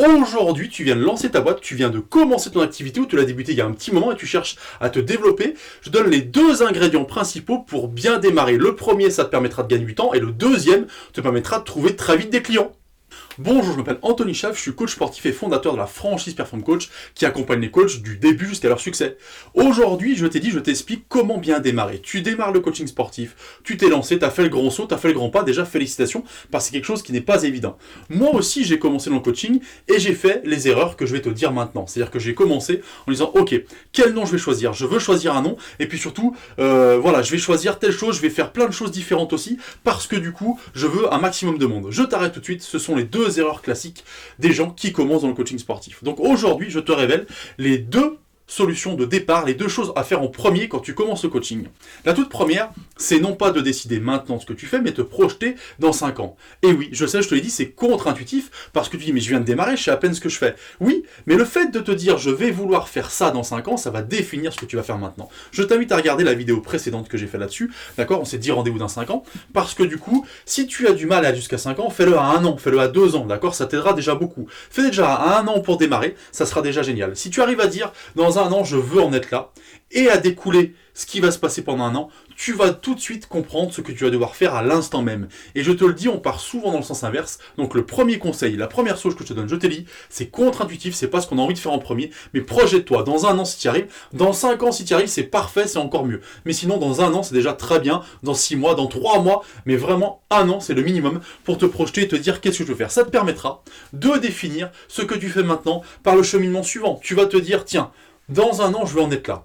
Aujourd'hui, tu viens de lancer ta boîte, tu viens de commencer ton activité ou tu l'as débuté il y a un petit moment et tu cherches à te développer. Je donne les deux ingrédients principaux pour bien démarrer. Le premier, ça te permettra de gagner du temps et le deuxième te permettra de trouver très vite des clients. Bonjour, je m'appelle Anthony Schaaf, je suis coach sportif et fondateur de la franchise Perform Coach qui accompagne les coachs du début jusqu'à leur succès. Aujourd'hui, je t'explique comment bien démarrer. Tu démarres le coaching sportif, tu t'es lancé, tu as fait le grand saut, tu as fait le grand pas, déjà félicitations, parce que c'est quelque chose qui n'est pas évident. Moi aussi, j'ai commencé dans le coaching et j'ai fait les erreurs que je vais te dire maintenant. C'est-à-dire que j'ai commencé en disant, ok, quel nom je vais choisir? Je veux choisir un nom et puis surtout, je vais choisir telle chose, je vais faire plein de choses différentes aussi parce que du coup, je veux un maximum de monde. Je t'arrête tout de suite, ce sont les deux erreurs classiques des gens qui commencent dans le coaching sportif. Donc aujourd'hui, je te révèle les deux solutions de départ, les deux choses à faire en premier quand tu commences le coaching. La toute première, c'est non pas de décider maintenant ce que tu fais, mais te projeter dans 5 ans. Et oui, je sais, je te l'ai dit, c'est contre-intuitif, parce que tu dis, mais je viens de démarrer, je sais à peine ce que je fais. Oui, mais le fait de te dire, je vais vouloir faire ça dans 5 ans, ça va définir ce que tu vas faire maintenant. Je t'invite à regarder la vidéo précédente que j'ai fait là-dessus, d'accord? On s'est dit rendez-vous dans 5 ans, parce que du coup, si tu as du mal à aller jusqu'à 5 ans, fais-le à 1 an, fais-le à 2 ans, d'accord? Ça t'aidera déjà beaucoup. Fais déjà à 1 an pour démarrer, ça sera déjà génial. Si tu arrives à dire, dans 1 an, je veux en être là, et à découler ce qui va se passer pendant 1 an, tu vas tout de suite comprendre ce que tu vas devoir faire à l'instant même. Et je te le dis, on part souvent dans le sens inverse. Donc le premier conseil, la première chose que je te donne, je te dis, c'est contre-intuitif, c'est pas ce qu'on a envie de faire en premier, mais projette-toi. Dans 1 an si tu y arrives, dans 5 ans si tu y arrives, c'est parfait, c'est encore mieux. Mais sinon, dans 1 an, c'est déjà très bien, dans 6 mois, dans 3 mois, mais vraiment 1 an, c'est le minimum pour te projeter et te dire qu'est-ce que je veux faire. Ça te permettra de définir ce que tu fais maintenant par le cheminement suivant. Tu vas te dire, tiens, dans 1 an, je veux en être là.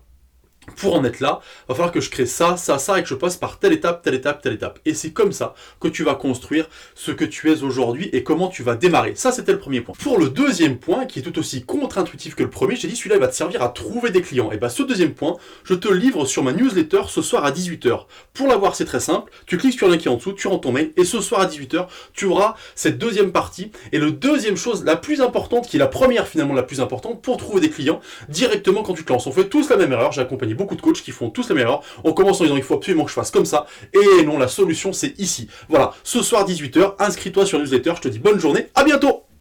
Pour en être là, il va falloir que je crée ça, ça, ça, et que je passe par telle étape, telle étape, telle étape. Et c'est comme ça que tu vas construire ce que tu es aujourd'hui et comment tu vas démarrer. Ça, c'était le premier point. Pour le deuxième point, qui est tout aussi contre-intuitif que le premier, je t'ai dit, celui-là, il va te servir à trouver des clients. Et bien, ce deuxième point, je te le livre sur ma newsletter ce soir à 18h. Pour l'avoir, c'est très simple. Tu cliques sur le lien qui est en dessous, tu rentres ton mail, et ce soir à 18h, tu auras cette deuxième partie. Et la deuxième chose, la plus importante, qui est la première finalement la plus importante, pour trouver des clients directement quand tu te lances. On fait tous la même erreur. J'ai accompagné beaucoup de coachs qui font tous la même erreur. On commence en disant il faut absolument que je fasse comme ça. Et non, la solution c'est ici. Voilà, ce soir 18h, inscris-toi sur newsletter. Je te dis bonne journée, à bientôt.